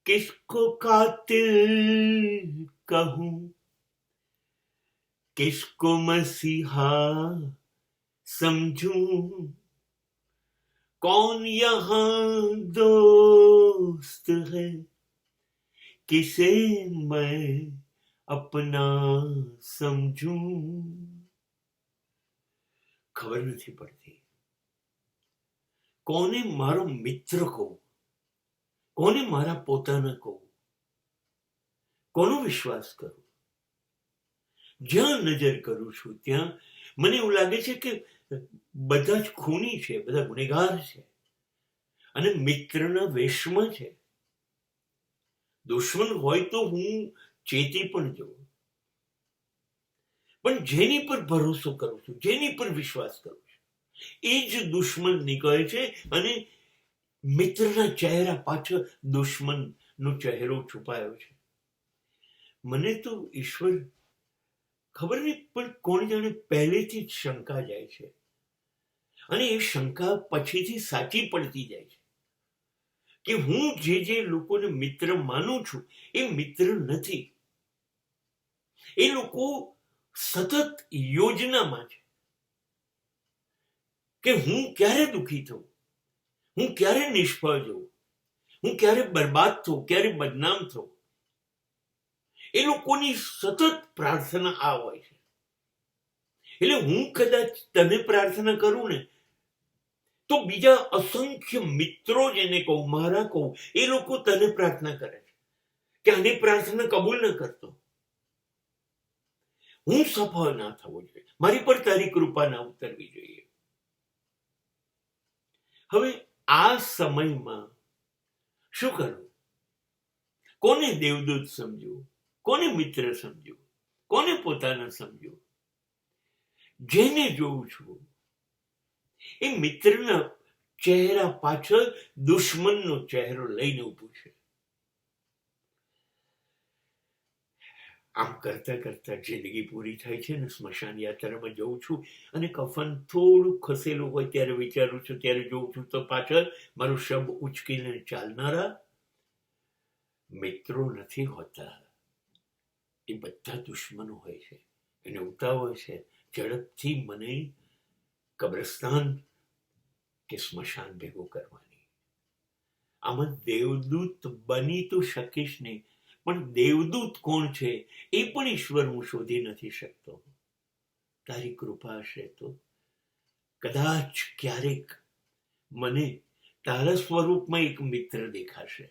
किसको कातिल कहूं, किसको मसीहा समझूं, कौन यहाँ दोस्त है, किसे मैं अपना समझूं. ખબર નથી પડતી કોને મારો મિત્ર કહું, કોને મારા પોતાના કહું, કોનો વિશ્વાસ કરું. જ્યાં નજર કરું છું ત્યાં મને એવું લાગે છે કે બધા જ ખૂની છે, બધા ગુનેગાર છે અને મિત્રના વેશમાં છે. દુશ્મન હોય તો હું ચેતી પણ જઉં, પણ જેની પર ભરોસો કરું છું, જેની પર વિશ્વાસ કરું છું, એ જ દુશ્મન નીકળે છે અને મિત્રના ચહેરા પાછળ દુશ્મનનો ચહેરો છુપાયો છે. મને તો ઈશ્વર ખબર નહીં, પણ કોણ જાણે પહેલેથી જ શંકા જાય છે અને એ શંકા પછીથી સાચી પડતી જાય છે કે હું જે લોકોને મિત્ર માનું છું એ મિત્ર નથી. એ લોકો સતત યોજનામાં છે કે હું ક્યારે દુઃખી થઉં, હું ક્યારે નિષ્ફળ જઉં, હું ક્યારે બરબાદ થઉં, ક્યારે બદનામ થઉં. એ લોકોની સતત પ્રાર્થના આ હોય છે. એટલે હું કદાચ તને પ્રાર્થના કરું ને તો બીજા અસંખ્ય મિત્રો જેને કહું, મારા કહું, એ લોકો તને પ્રાર્થના કરે છે કે આની પ્રાર્થના કબૂલ ન કરતો. હું સફળ ના થવો જોઈએ, મારી પર તારી કૃપા ના ઉતરવી જોઈએ. હવે આ સમયમાં શું કરવું? કોને દેવદૂત સમજવું, કોને મિત્ર સમજવું, કોને પોતાના સમજવું? જેને જોઉં છું એ મિત્રના ચહેરા પાછળ દુશ્મનનો ચહેરો લઈને ઊભું છે. આમ કરતા કરતા જિંદગી પૂરી થાય છે ને સ્મશાન યાત્રામાં જઉં છું અને કફન થોડું ખસેલું હોય ત્યારે વિચારું છું, ત્યારે જોઉં છું તો પાછળ મારું શબ ઉચકીને ચાલનારા મિત્રો નથી હોતા, એ બધા દુશ્મનો હોય છે. એને ઉતાવળ છે ઝડપથી મને કબ્રસ્તાન કે સ્મશાન ભેગો કરવાની. આમાં દેવદૂત બની તો શકીશ નહીં, પણ દેવદૂત કોણ છે એ પણ ઈશ્વર હું શોધી નથી શકતો. તારી કૃપા હશે તો કદાચ ક્યારેક મને તારા સ્વરૂપમાં એક મિત્ર દેખાશે.